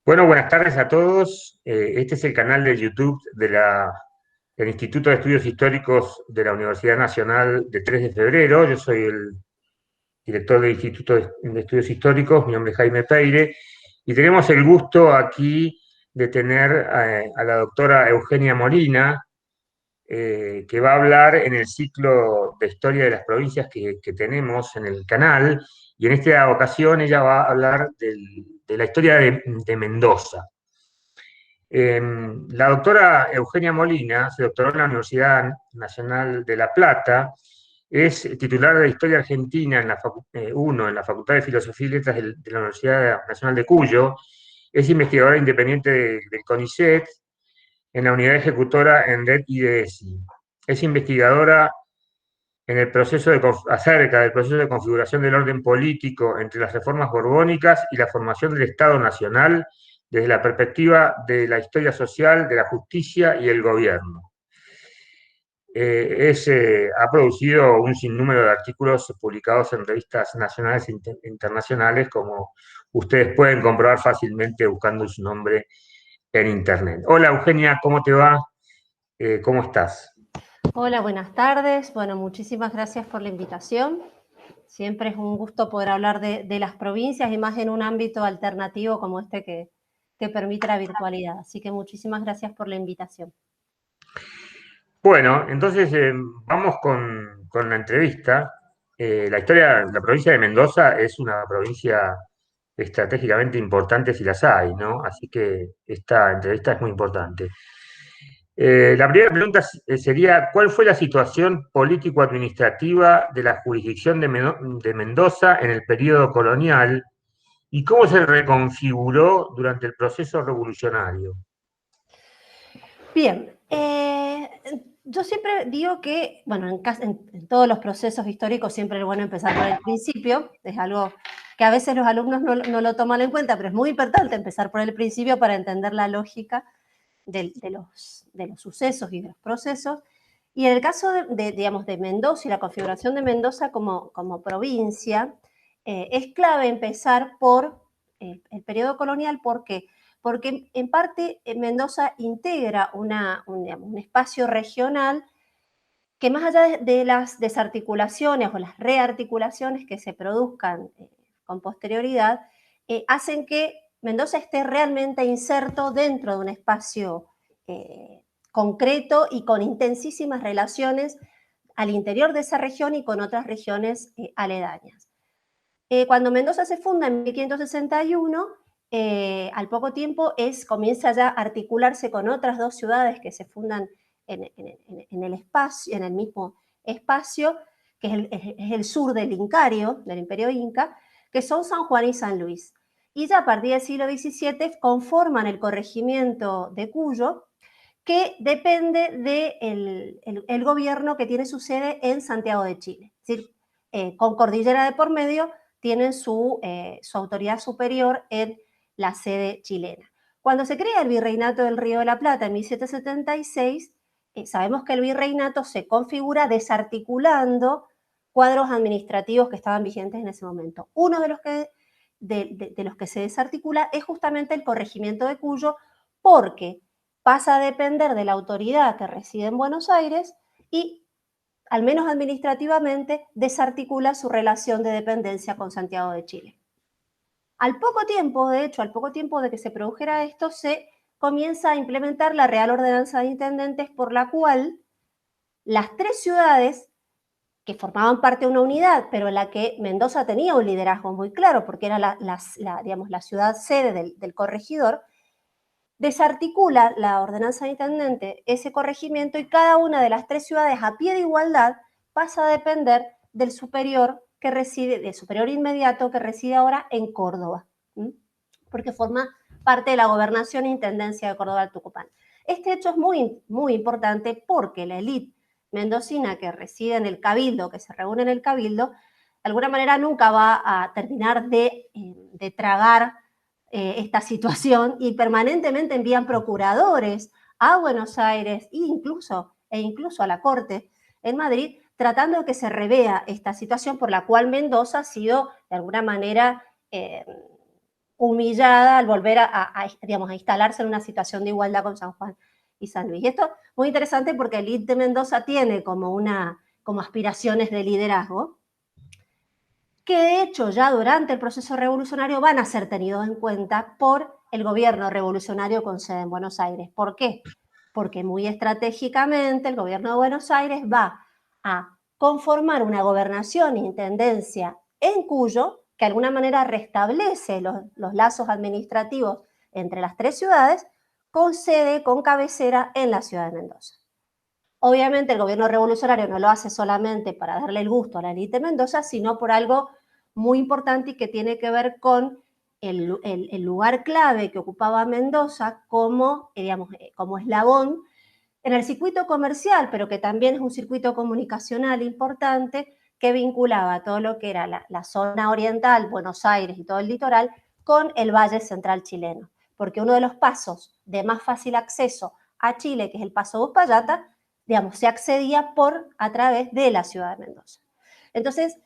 Bueno, buenas tardes a todos. Este es el canal de YouTube del Instituto de Estudios Históricos de la Universidad Nacional de 3 de Febrero. Yo soy el director del Instituto de Estudios Históricos, mi nombre es Jaime Peire, y tenemos el gusto aquí de tener a la doctora Eugenia Molina, que va a hablar en el ciclo de historia de las provincias que tenemos en el canal, y en esta ocasión ella va a hablar de la historia de Mendoza. La doctora Eugenia Molina se doctoró en la Universidad Nacional de La Plata, es titular de Historia Argentina en la en la Facultad de Filosofía y Letras de la Universidad Nacional de Cuyo, es investigadora independiente del CONICET en la unidad ejecutora en Red IDESI. Es investigadora en el acerca del proceso de configuración del orden político entre las reformas borbónicas y la formación del Estado Nacional desde la perspectiva de la historia social, de la justicia y el gobierno. Ha producido un sinnúmero de artículos publicados en revistas nacionales e internacionales, como ustedes pueden comprobar fácilmente buscando su nombre en Internet. Hola Eugenia, ¿cómo te va? ¿Cómo estás? Hola, buenas tardes. Bueno, muchísimas gracias por la invitación. Siempre es un gusto poder hablar de las provincias y más en un ámbito alternativo como este que permite la virtualidad. Así que muchísimas gracias por la invitación. Bueno, entonces vamos con la entrevista. La provincia de Mendoza es una provincia estratégicamente importante si las hay, ¿no? Así que esta entrevista es muy importante. La primera pregunta sería, ¿cuál fue la situación político-administrativa de la jurisdicción de Mendoza en el periodo colonial y cómo se reconfiguró durante el proceso revolucionario? Bien, yo siempre digo que, bueno, en todos los procesos históricos siempre es bueno empezar por el principio, es algo que a veces los alumnos no lo toman en cuenta, pero es muy importante empezar por el principio para entender la lógica de los sucesos y de los procesos. Y en el caso digamos, de Mendoza y la configuración de Mendoza como provincia, es clave empezar por el periodo colonial. ¿Por qué? Porque en parte Mendoza integra un espacio regional que, más allá de las desarticulaciones o las rearticulaciones que se produzcan con posterioridad, hacen que Mendoza esté realmente inserto dentro de un espacio concreto y con intensísimas relaciones al interior de esa región y con otras regiones aledañas. Cuando Mendoza se funda en 1561, al poco tiempo comienza ya a articularse con otras dos ciudades que se fundan en el mismo espacio, que es el sur del Incario, del Imperio Inca, que son San Juan y San Luis. Y ya a partir del siglo XVII conforman el corregimiento de Cuyo, que depende del gobierno que tiene su sede en Santiago de Chile. Es decir, con Cordillera de por medio, tienen su autoridad superior en la sede chilena. Cuando se crea el Virreinato del Río de la Plata en 1776, sabemos que el virreinato se configura desarticulando cuadros administrativos que estaban vigentes en ese momento. Uno de los que se desarticula es justamente el corregimiento de Cuyo, porque pasa a depender de la autoridad que reside en Buenos Aires y, al menos administrativamente, desarticula su relación de dependencia con Santiago de Chile. Al poco tiempo, de hecho, al poco tiempo de que se produjera esto, se comienza a implementar la Real Ordenanza de Intendentes, por la cual las tres ciudades que formaban parte de una unidad, pero en la que Mendoza tenía un liderazgo muy claro, porque era la ciudad sede del corregidor, desarticula la ordenanza de intendente ese corregimiento y cada una de las tres ciudades, a pie de igualdad, pasa a depender del superior inmediato que reside ahora en Córdoba, porque forma parte de la gobernación e intendencia de Córdoba del Tucumán. Este hecho es muy, muy importante porque la élite mendocina que reside en el cabildo, que se reúne en el cabildo, de alguna manera nunca va a terminar de tragar esta situación, y permanentemente envían procuradores a Buenos Aires e incluso a la Corte en Madrid, tratando de que se revea esta situación por la cual Mendoza ha sido de alguna manera humillada al volver digamos, a instalarse en una situación de igualdad con San Juan y San Luis. Y esto es muy interesante porque la élite de Mendoza tiene como aspiraciones de liderazgo, que de hecho ya durante el proceso revolucionario van a ser tenidos en cuenta por el gobierno revolucionario con sede en Buenos Aires. ¿Por qué? Porque muy estratégicamente el gobierno de Buenos Aires va a conformar una gobernación e intendencia en Cuyo, que de alguna manera restablece los lazos administrativos entre las tres ciudades, con sede, con cabecera en la ciudad de Mendoza. Obviamente el gobierno revolucionario no lo hace solamente para darle el gusto a la élite de Mendoza, sino por algo muy importante y que tiene que ver con el lugar clave que ocupaba Mendoza como, digamos, como eslabón en el circuito comercial, pero que también es un circuito comunicacional importante que vinculaba todo lo que era la zona oriental, Buenos Aires y todo el litoral, con el Valle Central chileno. Porque uno de los pasos de más fácil acceso a Chile, que es el paso de Uspallata, digamos, se accedía a través de la ciudad de Mendoza. Entonces,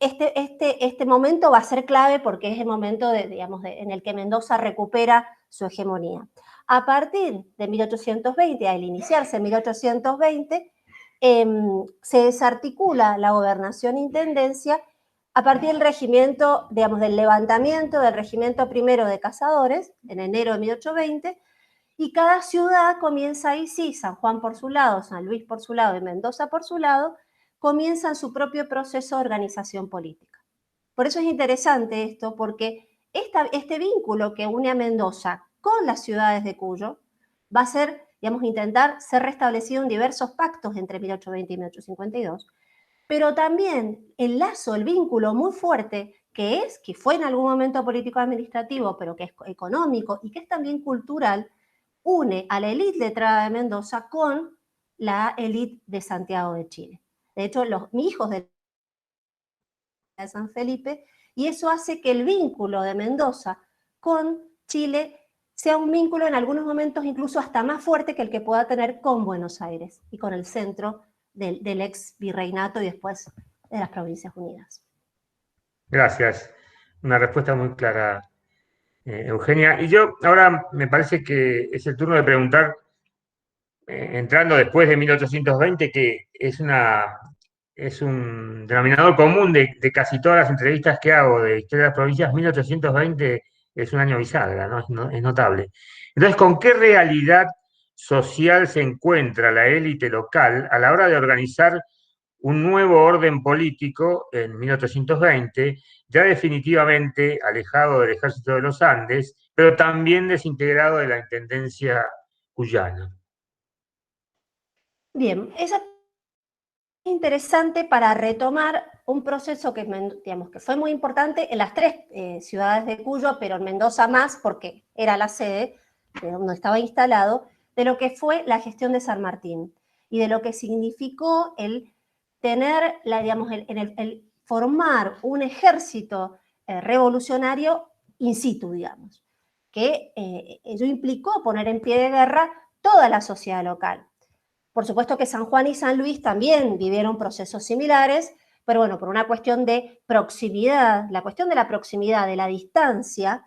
este momento va a ser clave porque es el momento en el que Mendoza recupera su hegemonía. A partir de 1820, al iniciarse en 1820, se desarticula la gobernación-intendencia a partir del regimiento, digamos, del levantamiento del regimiento primero de cazadores, en enero de 1820, y cada ciudad comienza ahí sí, San Juan por su lado, San Luis por su lado y Mendoza por su lado, comienzan su propio proceso de organización política. Por eso es interesante esto, porque este vínculo que une a Mendoza con las ciudades de Cuyo va a ser, digamos, intentar ser restablecido en diversos pactos entre 1820 y 1852, pero también el lazo, el vínculo muy fuerte que fue en algún momento político-administrativo, pero que es económico y que es también cultural, une a la élite letrada de Mendoza con la élite de Santiago de Chile. De hecho, los hijos de San Felipe, y eso hace que el vínculo de Mendoza con Chile sea un vínculo en algunos momentos incluso hasta más fuerte que el que pueda tener con Buenos Aires y con el centro del ex virreinato y después de las Provincias Unidas. Gracias. Una respuesta muy clara, Eugenia. Y yo ahora me parece que es el turno de preguntar, entrando después de 1820, que es un denominador común de casi todas las entrevistas que hago de historia de las provincias. 1820 es un año bisagra, ¿no? Es notable. Entonces, ¿con qué realidad social se encuentra la élite local a la hora de organizar un nuevo orden político en 1820, ya definitivamente alejado del ejército de los Andes, pero también desintegrado de la intendencia cuyana? Bien, esa interesante para retomar un proceso que, digamos, que fue muy importante en las tres ciudades de Cuyo, pero en Mendoza más, porque era la sede de donde estaba instalado, de lo que fue la gestión de San Martín y de lo que significó el tener, digamos, el formar un ejército revolucionario in situ, digamos, que ello implicó poner en pie de guerra toda la sociedad local. Por supuesto que San Juan y San Luis también vivieron procesos similares, pero bueno, por una cuestión de proximidad, la cuestión de la proximidad, de la distancia,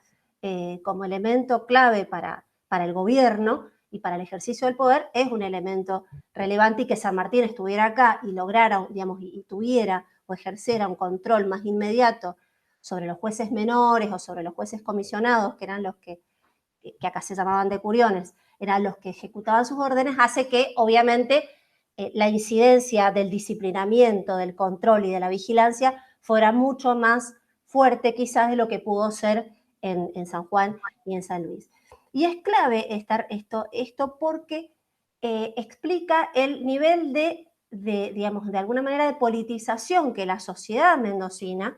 como elemento clave para el gobierno y para el ejercicio del poder, es un elemento relevante, y que San Martín estuviera acá y lograra, digamos, y tuviera o ejerciera un control más inmediato sobre los jueces menores o sobre los jueces comisionados, que eran los que acá se llamaban decuriones, eran los que ejecutaban sus órdenes, hace que obviamente la incidencia del disciplinamiento, del control y de la vigilancia fuera mucho más fuerte quizás de lo que pudo ser en San Juan y en San Luis. Y es clave esto porque explica el nivel digamos, de alguna manera de politización que la sociedad mendocina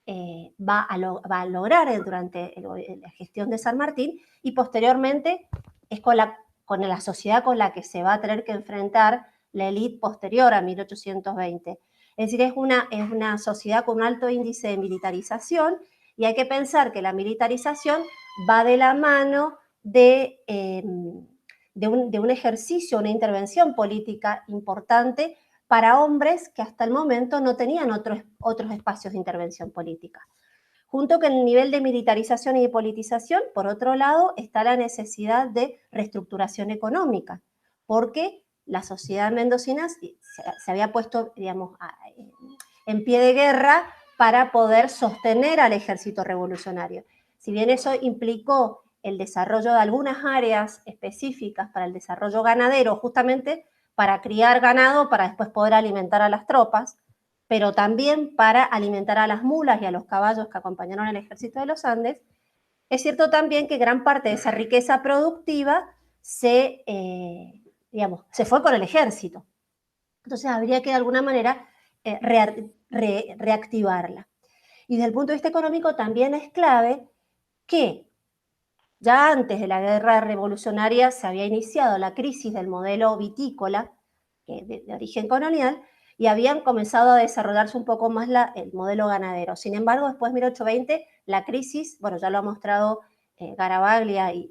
va a lograr durante la gestión de San Martín, y posteriormente es con la sociedad con la que se va a tener que enfrentar la élite posterior a 1820. Es decir, es una sociedad con un alto índice de militarización, y hay que pensar que la militarización va de la mano de un ejercicio, una intervención política importante para hombres que hasta el momento no tenían otros espacios de intervención política. Junto con el nivel de militarización y de politización, por otro lado, está la necesidad de reestructuración económica, porque la sociedad mendocina se había puesto, digamos, en pie de guerra para poder sostener al ejército revolucionario. Si bien eso implicó el desarrollo de algunas áreas específicas para el desarrollo ganadero, justamente para criar ganado, para después poder alimentar a las tropas, pero también para alimentar a las mulas y a los caballos que acompañaron al ejército de los Andes, es cierto también que gran parte de esa riqueza productiva digamos, se fue con el ejército. Entonces habría que de alguna manera reactivarla. Y desde el punto de vista económico también es clave que ya antes de la guerra revolucionaria se había iniciado la crisis del modelo vitícola, de origen colonial, y habían comenzado a desarrollarse un poco más el modelo ganadero. Sin embargo, después de 1820, la crisis, bueno, ya lo ha mostrado Garavaglia y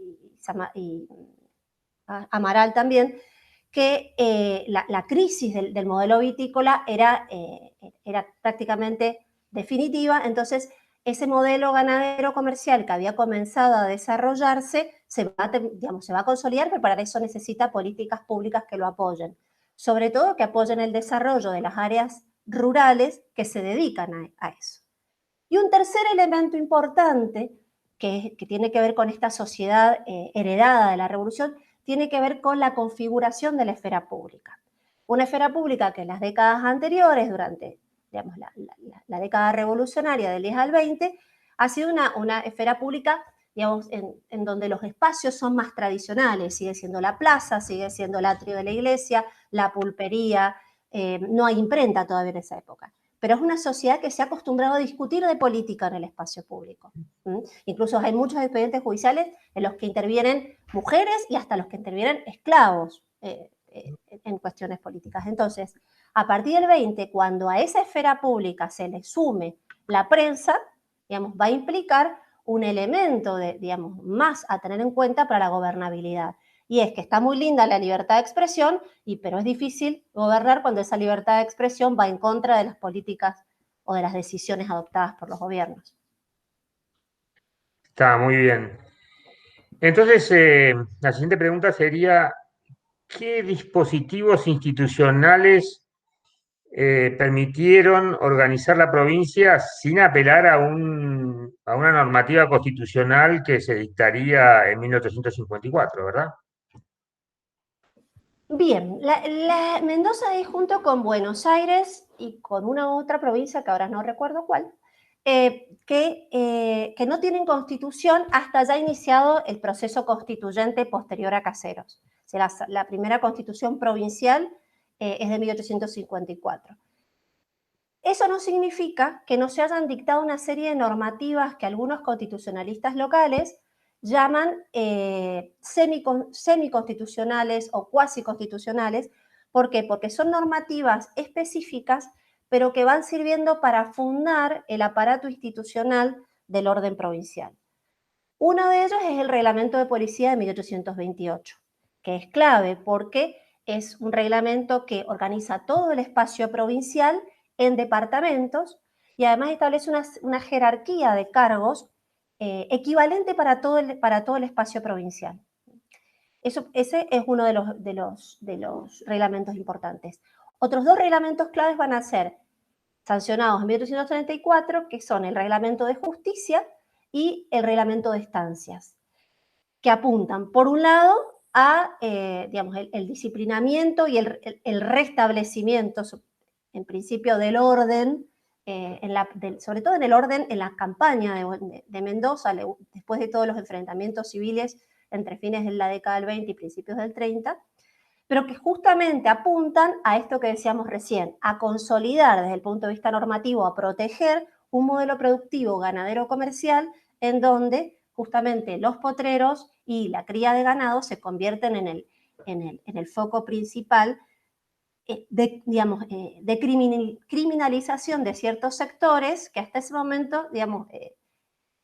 Amaral también, que la crisis del modelo vitícola era prácticamente definitiva. Entonces ese modelo ganadero comercial que había comenzado a desarrollarse se va a consolidar, pero para eso necesita políticas públicas que lo apoyen, sobre todo que apoyen el desarrollo de las áreas rurales que se dedican a eso. Y un tercer elemento importante que tiene que ver con esta sociedad heredada de la revolución, tiene que ver con la configuración de la esfera pública. Una esfera pública que en las décadas anteriores, durante digamos, la década revolucionaria del 10 al 20, ha sido una esfera pública, digamos, en donde los espacios son más tradicionales. Sigue siendo la plaza, sigue siendo el atrio de la iglesia, la pulpería, no hay imprenta todavía en esa época. Pero es una sociedad que se ha acostumbrado a discutir de política en el espacio público. Incluso hay muchos expedientes judiciales en los que intervienen mujeres y hasta los que intervienen esclavos en cuestiones políticas. Entonces, a partir del 20, cuando a esa esfera pública se le sume la prensa, digamos, va a implicar un elemento digamos, más a tener en cuenta para la gobernabilidad. Y es que está muy linda la libertad de expresión, pero es difícil gobernar cuando esa libertad de expresión va en contra de las políticas o de las decisiones adoptadas por los gobiernos. Está muy bien. Entonces, la siguiente pregunta sería, ¿qué dispositivos institucionales permitieron organizar la provincia sin apelar a una normativa constitucional que se dictaría en 1854, ¿verdad? Bien, Mendoza es junto con Buenos Aires y con una otra provincia que ahora no recuerdo cuál, que no tienen constitución hasta ya iniciado el proceso constituyente posterior a Caseros. O sea, la primera constitución provincial es de 1854. Eso no significa que no se hayan dictado una serie de normativas que algunos constitucionalistas locales llaman semiconstitucionales o cuasi constitucionales. ¿Por qué? Porque son normativas específicas, pero que van sirviendo para fundar el aparato institucional del orden provincial. Uno de ellos es el Reglamento de Policía de 1828, que es clave porque es un reglamento que organiza todo el espacio provincial en departamentos y además establece una jerarquía de cargos equivalente para todo el espacio provincial. Ese es uno de los reglamentos importantes. Otros dos reglamentos claves van a ser sancionados en 1834, que son el Reglamento de Justicia y el Reglamento de Estancias, que apuntan, por un lado, a digamos, el disciplinamiento y el restablecimiento, en principio, del orden, sobre todo en el orden en la campaña de Mendoza, después de todos los enfrentamientos civiles entre fines de la década del 20 y principios del 30, pero que justamente apuntan a esto que decíamos recién, a consolidar desde el punto de vista normativo, a proteger un modelo productivo ganadero comercial en donde justamente los potreros y la cría de ganado se convierten en el foco principal de criminalización de ciertos sectores que hasta ese momento, digamos,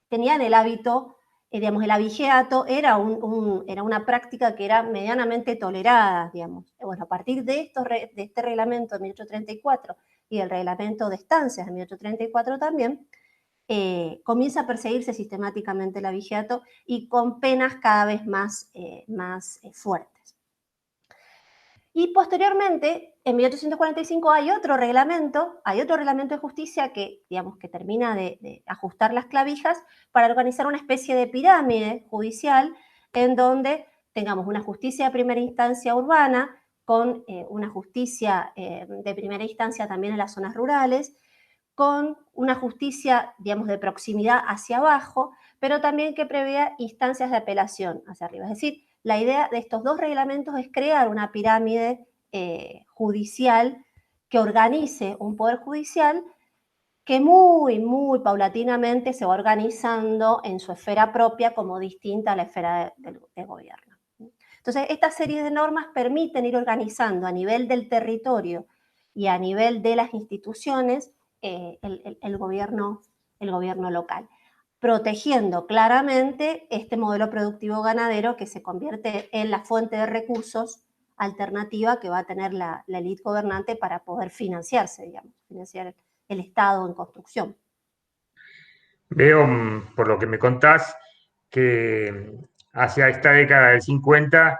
tenían el hábito, digamos, el abigeato era una práctica que era medianamente tolerada, digamos. Bueno, a partir de este reglamento de 1834 y el reglamento de estancias de 1834 también, comienza a perseguirse sistemáticamente el abigeato y con penas cada vez más, fuertes. Y posteriormente, en 1845 hay otro reglamento de justicia que, digamos, que termina de ajustar las clavijas para organizar una especie de pirámide judicial en donde tengamos una justicia de primera instancia urbana con una justicia de primera instancia también en las zonas rurales, con una justicia, digamos, de proximidad hacia abajo, pero también que prevea instancias de apelación hacia arriba. Es decir, la idea de estos dos reglamentos es crear una pirámide judicial que organice un poder judicial que muy paulatinamente se va organizando en su esfera propia como distinta a la esfera de gobierno. Entonces, esta serie de normas permiten ir organizando a nivel del territorio y a nivel de las instituciones el gobierno local, protegiendo claramente este modelo productivo ganadero que se convierte en la fuente de recursos alternativa que va a tener la élite gobernante para poder financiarse, digamos, financiar el Estado en construcción. Veo, por lo que me contás, que hacia esta década del 50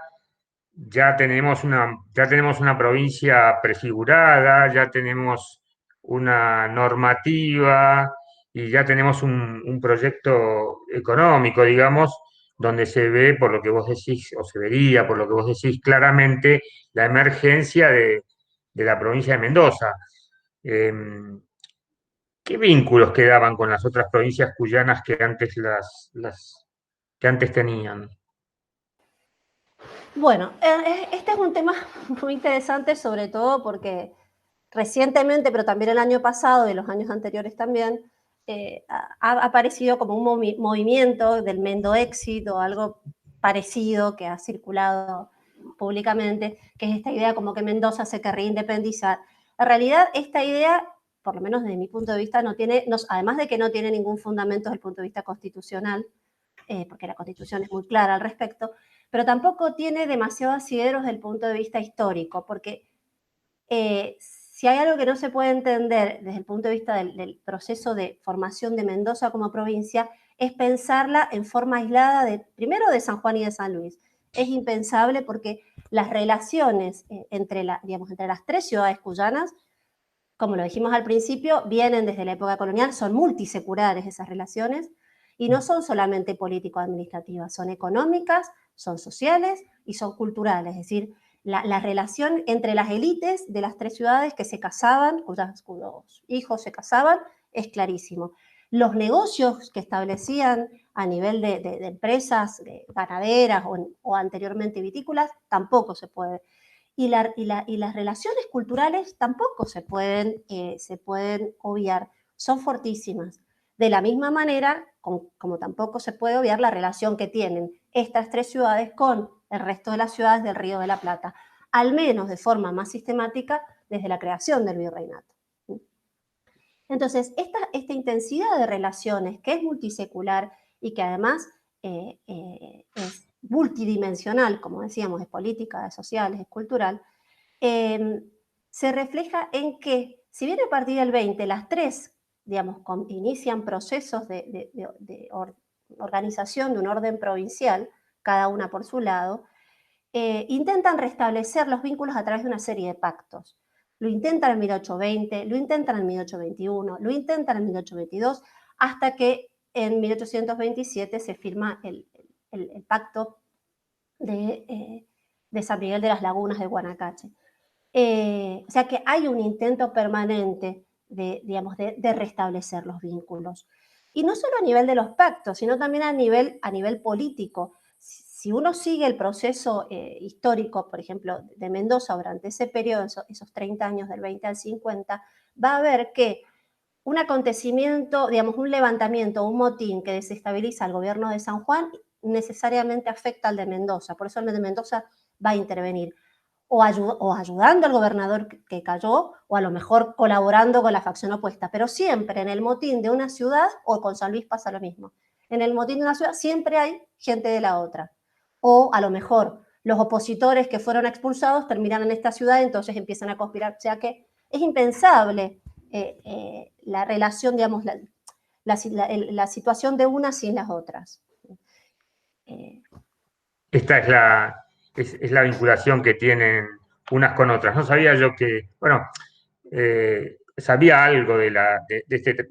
ya tenemos una provincia prefigurada, ya tenemos una normativa y ya tenemos un proyecto económico, digamos, donde se ve, por lo que vos decís, o se vería, por lo que vos decís claramente, la emergencia de la provincia de Mendoza. Em, ¿Qué vínculos quedaban con las otras provincias cuyanas que antes que antes tenían? Bueno, este es un tema muy interesante, sobre todo porque recientemente, pero también el año pasado y los años anteriores también, ha aparecido como un movimiento del Mendoexit o algo parecido que ha circulado públicamente, que es esta idea como que Mendoza se querría independizar. En realidad, esta idea, por lo menos desde mi punto de vista, además de que no tiene ningún fundamento desde el punto de vista constitucional, porque la Constitución es muy clara al respecto, pero tampoco tiene demasiados asideros desde el punto de vista histórico, porque si hay algo que no se puede entender desde el punto de vista del proceso de formación de Mendoza como provincia, es pensarla en forma aislada, primero de San Juan y de San Luis. Es impensable porque las relaciones entre las tres ciudades cuyanas, como lo dijimos al principio, vienen desde la época colonial, son multiseculares esas relaciones, y no son solamente político-administrativas, son económicas, son sociales y son culturales, es decir, la relación entre las élites de las tres ciudades que se casaban, cuyos hijos se casaban, es clarísimo. Los negocios que establecían a nivel de empresas ganaderas o anteriormente vitícolas tampoco se puede. Y las relaciones culturales tampoco se pueden obviar, son fortísimas. De la misma manera, como tampoco se puede obviar la relación que tienen estas tres ciudades con el resto de las ciudades del Río de la Plata, al menos de forma más sistemática desde la creación del virreinato. Entonces, esta intensidad de relaciones que es multisecular y que además es multidimensional, como decíamos, es política, es social, es cultural, se refleja en que, si bien a partir del 20 las tres, digamos, inician procesos de organización de un orden provincial, cada una por su lado, intentan restablecer los vínculos a través de una serie de pactos. Lo intentan en 1820, lo intentan en 1821, lo intentan en 1822, hasta que en 1827 se firma el pacto de San Miguel de las Lagunas de Guanacache. O sea que hay un intento permanente de restablecer los vínculos. Y no solo a nivel de los pactos, sino también a nivel político. Si uno sigue el proceso histórico, por ejemplo, de Mendoza durante ese periodo, esos 30 años del 20 al 50, va a ver que un acontecimiento, digamos, un levantamiento, un motín que desestabiliza al gobierno de San Juan necesariamente afecta al de Mendoza. Por eso el de Mendoza va a intervenir o ayudando al gobernador que cayó, o a lo mejor colaborando con la facción opuesta, pero siempre en el motín de una ciudad, o con San Luis pasa lo mismo, en el motín de una ciudad siempre hay gente de la otra, o a lo mejor los opositores que fueron expulsados terminan en esta ciudad, entonces empiezan a conspirar, o sea que es impensable la relación, digamos, la situación de unas sin las otras. Esta es la vinculación que tienen unas con otras. No sabía yo que, bueno, sabía algo de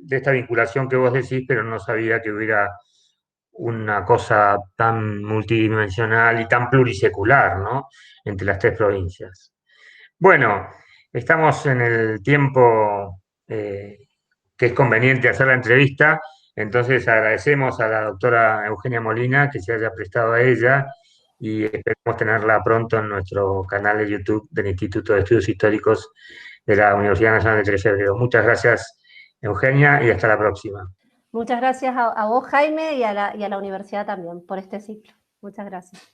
esta vinculación que vos decís, pero no sabía que hubiera una cosa tan multidimensional y tan plurisecular, ¿no? Entre las tres provincias. Bueno, estamos en el tiempo que es conveniente hacer la entrevista, entonces agradecemos a la doctora Eugenia Molina que se haya prestado a ella y esperamos tenerla pronto en nuestro canal de YouTube del Instituto de Estudios Históricos de la Universidad Nacional de 3 de Febrero. Muchas gracias, Eugenia, y hasta la próxima. Muchas gracias a vos, Jaime, y a la universidad también por este ciclo. Muchas gracias.